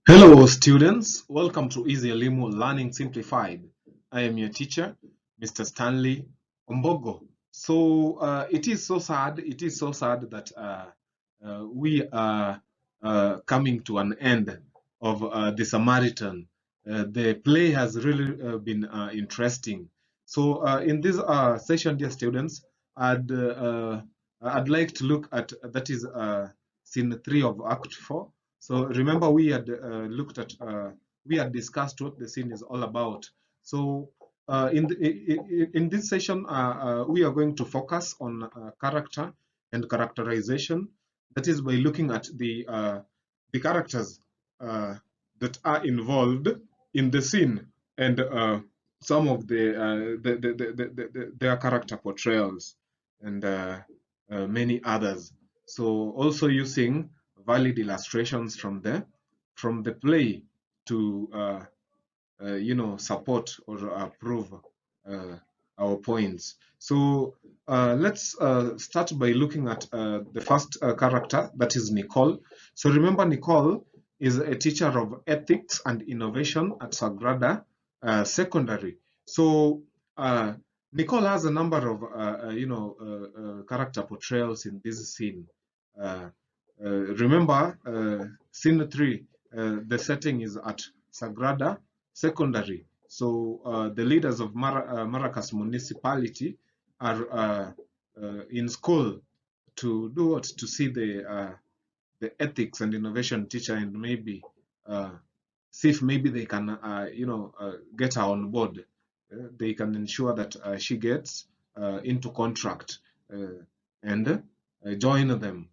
Hello, students. Welcome to EasyElimu Learning Simplified. I am your teacher, Mr. Stanley Ombogo. So it is so sad. It is so sad that we are coming to an end of the Samaritan. The play has really been interesting. So in this session, dear students, I'd like to look at that is scene 3 of Act 4. So remember, we had we had discussed what the scene is all about. So in this session, we are going to focus on character and characterization. That is by looking at the characters that are involved in the scene and some of their character portrayals and many others. So also using valid illustrations from the play to support or prove our points. So let's start by looking at the first character, that is Nicole. So remember, Nicole is a teacher of ethics and innovation at Sagrada Secondary. So Nicole has a number of character portrayals in this scene. Remember, scene 3, the setting is at Sagrada Secondary. So the leaders of Maracas municipality are in school to do what? To see the ethics and innovation teacher and maybe see if maybe they can get her on board. They can ensure that she gets into contract and join them.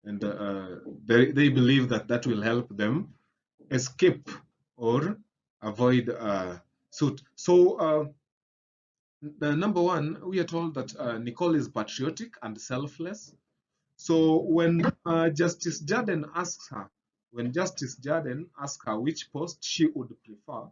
And they believe that that will help them escape or avoid suit. So number one, we are told that Nicole is patriotic and selfless. So when Justice Jarden asks her, when Justice Jarden asks her which post she would prefer,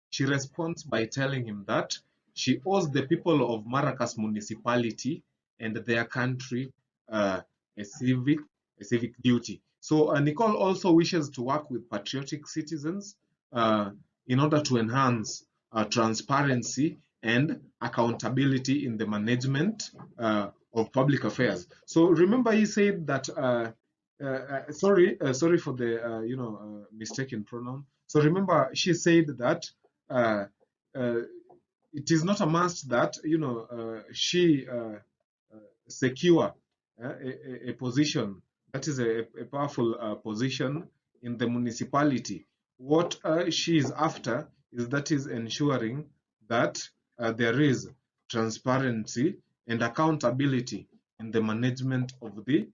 she responds by telling him that she owes the people of Maracas municipality and their country a civic duty. So Nicole also wishes to work with patriotic citizens uh, in order to enhance transparency and accountability in the management of public affairs. So remember, he said that. Sorry for the mistaken pronoun. So remember, she said that uh, uh, it is not a must that she secure a position that is a powerful position in the municipality. What she is after is that is ensuring that there is transparency and accountability in the management of the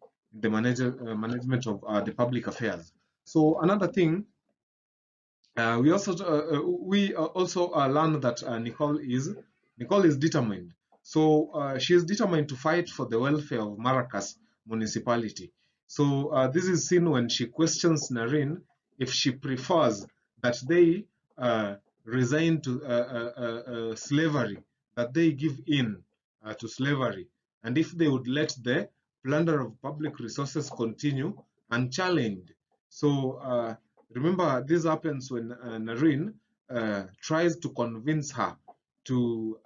public affairs. So another thing, we also learn that Nicole is determined. So she is determined to fight for the welfare of Maracas municipality. So this is seen when she questions Narine if she prefers that they resign to slavery, that they give in to slavery, and if they would let the plunder of public resources continue unchallenged. So remember, this happens when Narine tries to convince her to,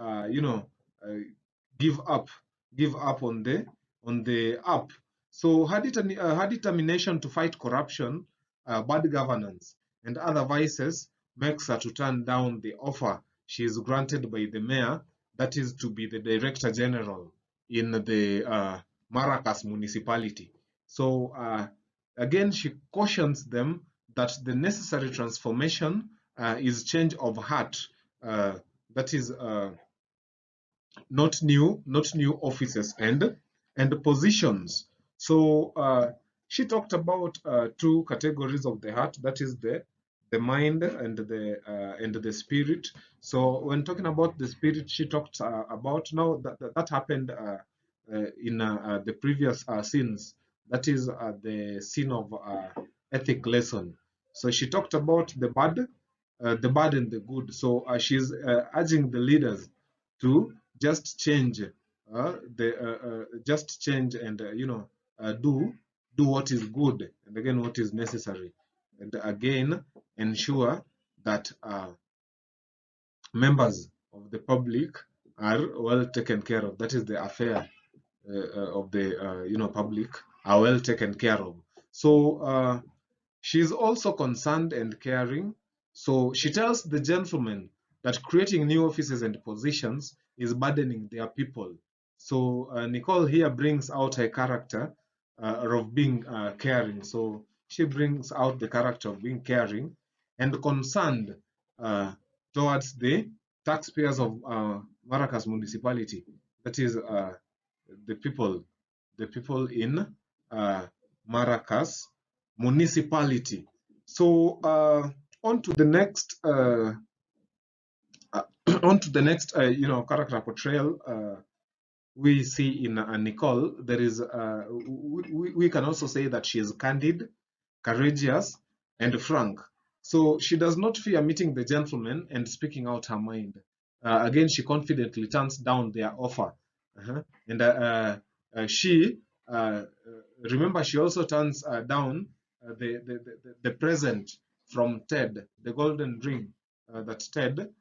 give up, give up on the app. So her determination to fight corruption, bad governance, and other vices makes her to turn down the offer she is granted by the mayor, that is to be the director general in the Maracas municipality. So again, she cautions them that the necessary transformation is change of heart. That is not new offices and positions. So she talked about two categories of the heart. That is the mind and the spirit. So when talking about the spirit, she talked about now that happened in the previous scenes. That is the scene of ethic lesson. So she talked about the bad and the good. So she's urging the leaders to just change just change and do what is good and again what is necessary. and again ensure that members of the public are well taken care of. That is the affair of the public are well taken care of. So she's also concerned and caring. So she tells the gentleman that creating new offices and positions is burdening their people. So Nicole here brings out her character of being caring. So she brings out the character of being caring and concerned uh, towards the taxpayers of Maracas municipality. That is the people, the people in Maracas municipality. So on to the next, on to the next, character portrayal we see in Nicole. There is, we can also say that she is candid, courageous, and frank. So she does not fear meeting the gentleman and speaking out her mind. Again, she confidently turns down their offer. And she, remember, she also turns down the present from Ted, the golden ring that Ted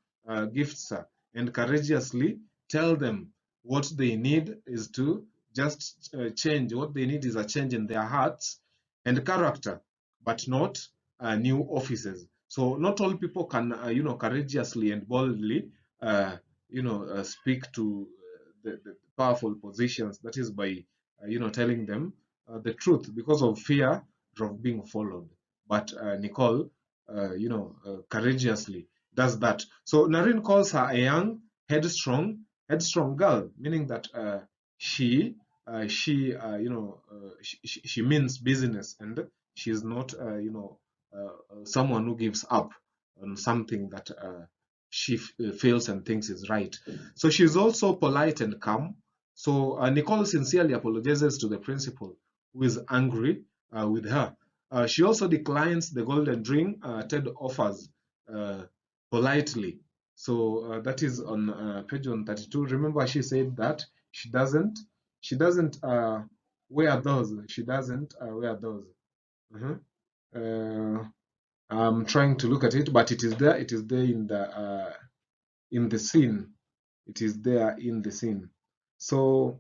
gifts her, and courageously tell them what they need is to just change. What they need is a change in their hearts and character, but not new offices. So not all people can, courageously and boldly, speak to the powerful positions. That is by, telling them the truth because of fear of being followed. But Nicole, courageously does that. So Narine calls her a young, headstrong girl, meaning that she means business, and she's not, someone who gives up on something that she feels and thinks is right. So she's also polite and calm. So Nicole sincerely apologizes to the principal, who is angry with her. She also declines the golden ring Ted offers politely. So that is on page 132. Remember, she said that she doesn't wear those. She doesn't wear those. Uh-huh. I'm trying to look at it, but it is there. It is there in the scene. It is there in the scene. So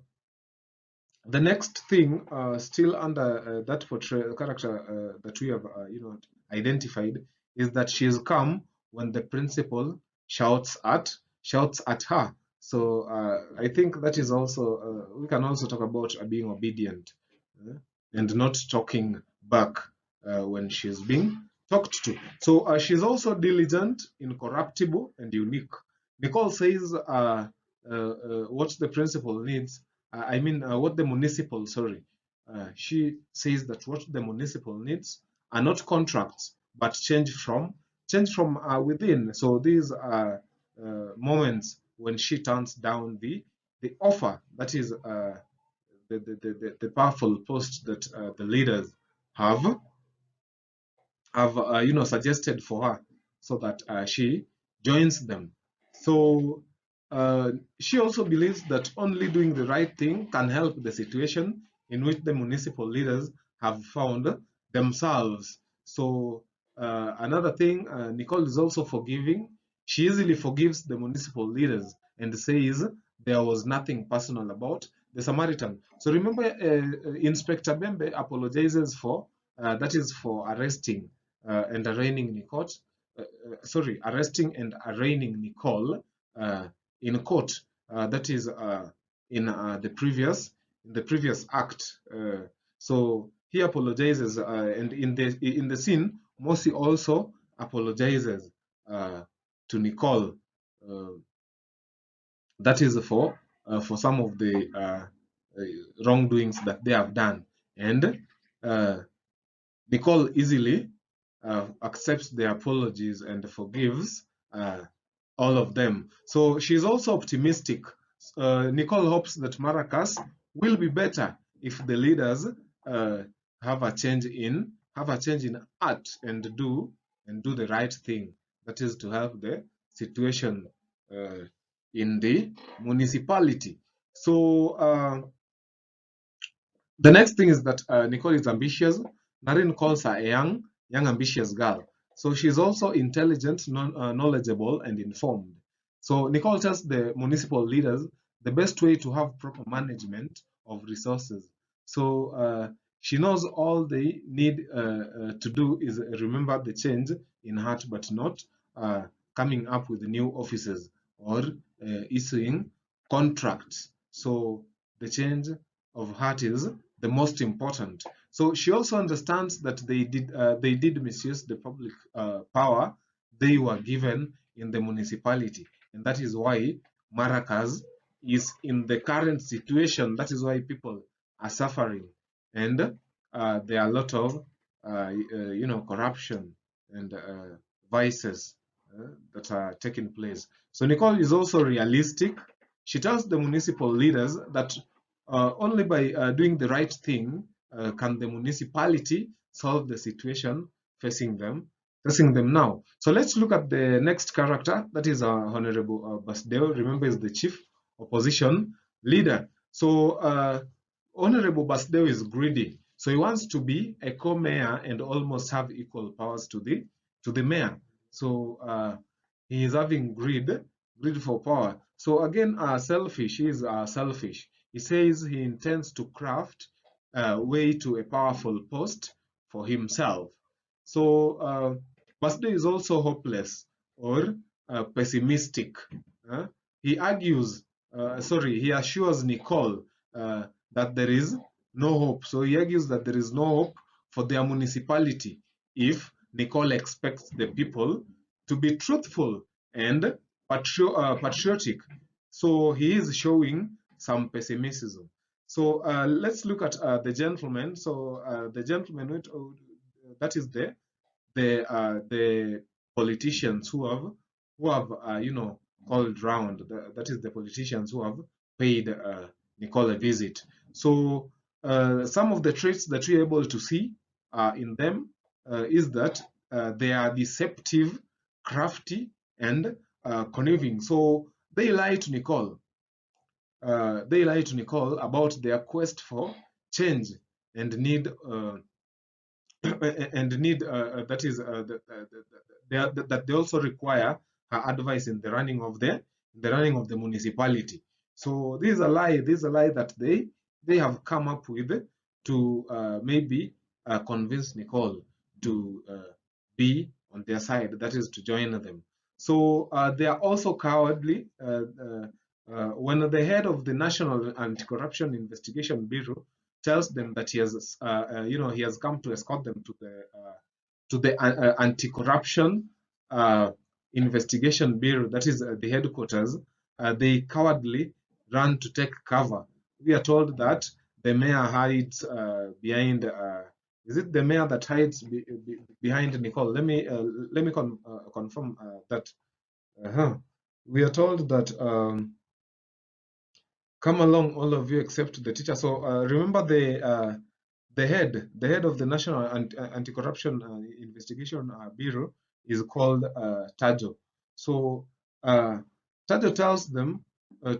the next thing, still under that portrayal character that we have, identified, is that she is calm when the principal shouts at her. So I think that is also, we can also talk about being obedient and not talking back when she's being talked to. So she's also diligent, incorruptible, and unique. Nicole says what the principal needs. What the municipal, sorry. She says that what the municipal needs are not contracts, but change from within. So these are moments when she turns down the offer. That is the powerful post that the leaders have suggested for her, so that she joins them. So she also believes that only doing the right thing can help the situation in which the municipal leaders have found themselves. So another thing, Nicole is also forgiving. She easily forgives the municipal leaders and says there was nothing personal about the Samaritan. So remember, Inspector Bembe apologizes for that is for arresting and arraigning Nicole. Arresting and arraigning Nicole in court. That is in the previous act. So he apologizes, and in the scene, Mosi also apologizes to Nicole. That is for some of the wrongdoings that they have done, and Nicole easily accepts the apologies and forgives all of them. So she's also optimistic. Nicole hopes that Maracas will be better if the leaders have a change in art and do the right thing. That is to help the situation in the municipality. So the next thing is that Nicole is ambitious. Narine calls her a young, young ambitious girl. So she's also intelligent, knowledgeable, and informed. So Nicole tells the municipal leaders the best way to have proper management of resources. So she knows all they need to do is remember the change in heart, but not uh, coming up with new offices or issuing contracts. So the change of heart is the most important. So she also understands that they did misuse the public power they were given in the municipality, and that is why Maracas is in the current situation. That is why people are suffering, and there are a lot of corruption and vices that are taking place. So Nicole is also realistic. She tells the municipal leaders that only by doing the right thing can the municipality solve the situation facing them now. So let's look at the next character, that is Honorable Basdeo. Remember, is the chief opposition leader. So Honorable Basdeo is greedy. So he wants to be a co-mayor and almost have equal powers to the mayor. So he is having greed for power. So again, selfish. He is selfish. He says he intends to craft a way to a powerful post for himself. So Basde is also hopeless or pessimistic. He argues, he assures Nicole that there is no hope. So he argues that there is no hope for their municipality if Nicole expects the people to be truthful and patriotic. So he is showing some pessimism. So let's look at the gentleman. So the gentleman, that is the politicians who have called round. That is the politicians who have paid Nicole a visit. So some of the traits that we're able to see in them is that they are deceptive, crafty, and conniving. So they lie to Nicole. They lie to Nicole about their quest for change and need that is that they also require her advice in the running of the municipality. So this is a lie. This is a lie that they have come up with to maybe convince Nicole to be on their side. That is to join them. So they are also cowardly. When the head of the National Anti-Corruption Investigation Bureau tells them that he has come to escort them to the anti-corruption investigation bureau, that is the headquarters, they cowardly run to take cover. We are told that the mayor hides behind. Is it the mayor that hides behind Nicole? Let me confirm that. We are told that. Come along, all of you except the teacher. So remember the head of the National Anti-Corruption Investigation Bureau is called Tajo. So Tajo tells them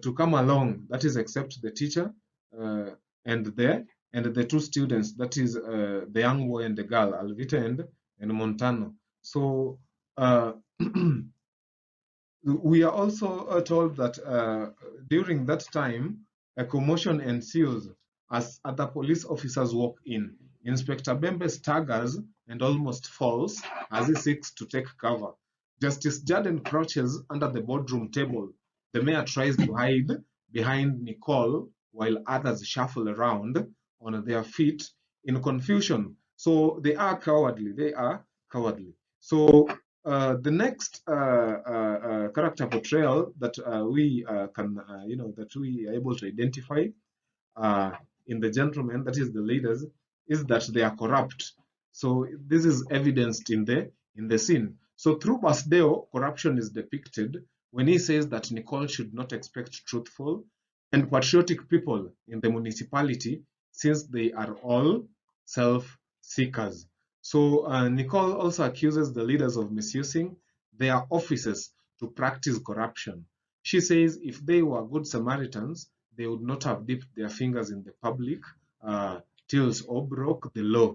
to come along. That is, except the teacher uh, and the two students. That is the young boy and the girl, Alvita and Montano. So we are also told that during that time, a commotion ensues as other police officers walk in. Inspector Bembe staggers and almost falls as he seeks to take cover. Justice Jaden crouches under the boardroom table. The mayor tries to hide behind Nicole while others shuffle around on their feet in confusion. So they are cowardly. They are cowardly. So the next character portrayal that we can, that we are able to identify uh, in the gentlemen, that is the leaders, is that they are corrupt. So this is evidenced in the scene. So through Basdeo, corruption is depicted when he says that Nicole should not expect truthful and patriotic people in the municipality, since they are all self-seekers. So Nicole also accuses the leaders of misusing their offices to practice corruption. She says if they were good Samaritans, they would not have dipped their fingers in the public tills or broke the law.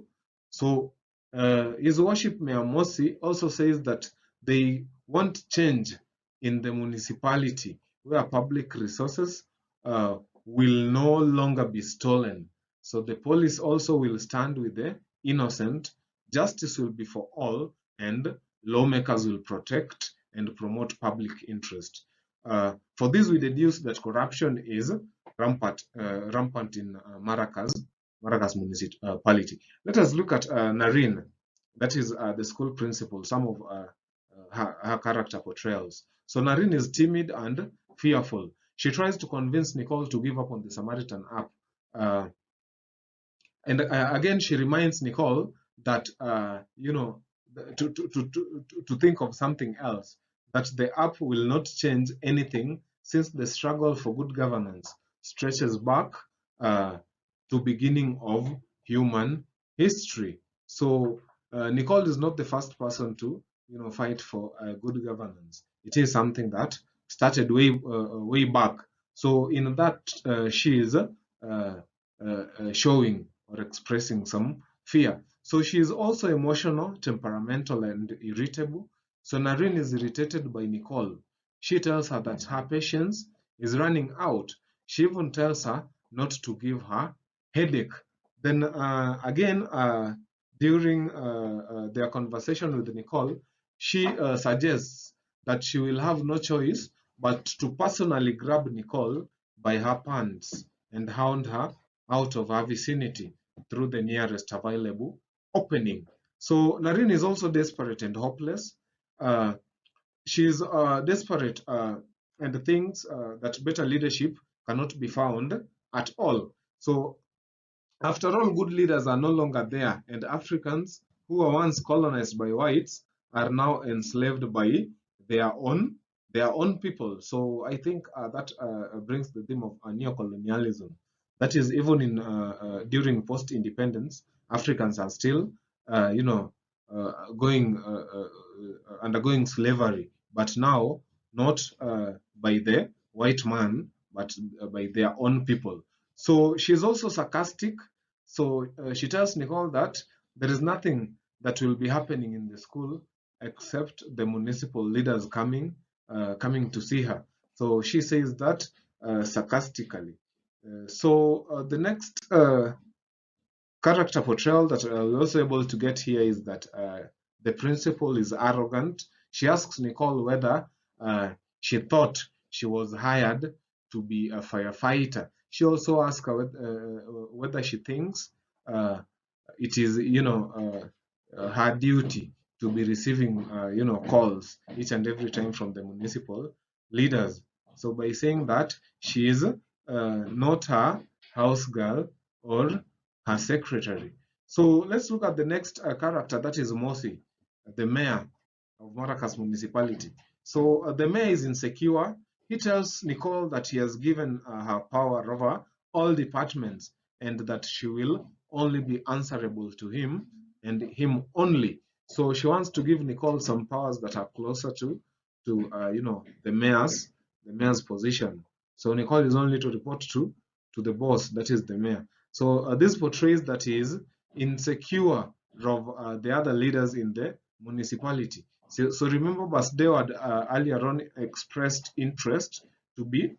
So His Worship Mayor Mosi also says that they want change in the municipality where public resources will no longer be stolen. So the police also will stand with the innocent, justice will be for all, and lawmakers will protect and promote public interest. For this, we deduce that corruption is rampant in Maracas municipality. Let us look at Narine, that is the school principal, some of her character portrayals. So Narine is timid and fearful. She tries to convince Nicole to give up on the Samaritan app. Uh, and again, she reminds Nicole that, to think of something else, that the app will not change anything since the struggle for good governance stretches back uh, to beginning of human history. So Nicole is not the first person to fight for good governance. It is something that started way back. So in that she is showing or expressing some fear. So she is also emotional, temperamental, and irritable. So Narine is irritated by Nicole. She tells her that her patience is running out. She even tells her not to give her headache. Then again, during their conversation with Nicole, she suggests that she will have no choice but to personally grab Nicole by her pants and hound her out of her vicinity through the nearest available opening. So Narine is also desperate and hopeless. Uh, she's desperate and thinks that better leadership cannot be found at all. So after all, good leaders are no longer there, and Africans who were once colonized by whites are now enslaved by their own their own people. So I think that brings the theme of neocolonialism. That is, even in during post-independence, Africans are still, going undergoing slavery, but now not by the white man, but by their own people. So she's also sarcastic. So she tells Nicole that there is nothing that will be happening in the school except the municipal leaders coming to see her. So she says that sarcastically. The next character portrayal that we're also able to get here is that the principal is arrogant. She asks Nicole whether she thought she was hired to be a firefighter. She also asks her whether she thinks it is, her duty to be receiving, calls each and every time from the municipal leaders. So by saying that she is not her house girl or her secretary. So let's look at the next character, that is Mosi, the mayor of Maracas municipality. So the mayor is insecure. He tells Nicole that he has given her power over all departments and that she will only be answerable to him and him only. So she wants to give Nicole some powers that are closer to the mayor's position. So Nicole is only to report to the boss, that is the mayor. So this portrays that he is insecure of the other leaders in the municipality. So remember, Basdeo had earlier on expressed interest to be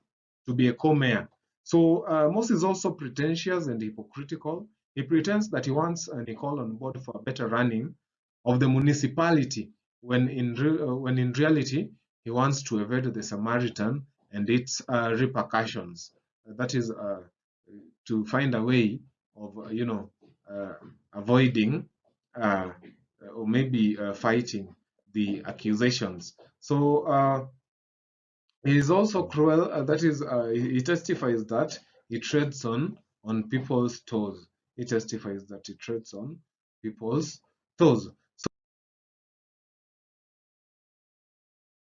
a co-mayor. So Moses is also pretentious and hypocritical. He pretends that he wants Nicole on board for a better running of the municipality, when in reality he wants to evade the Samaritan and its repercussions. That is to find a way of avoiding or maybe fighting the accusations. So he is also cruel. That is, he testifies that he treads on people's toes. He testifies that he treads on people's toes.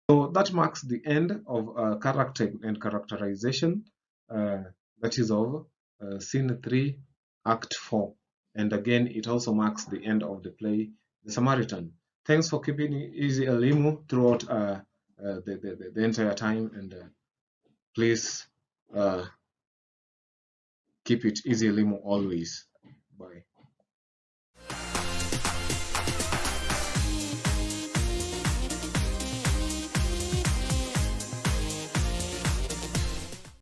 So that marks the end of character and characterization. Uh, that is of Scene 3, Act 4. And again, it also marks the end of the play, The Samaritan. Thanks for keeping EasyElimu throughout the entire time, and please keep it EasyElimu always.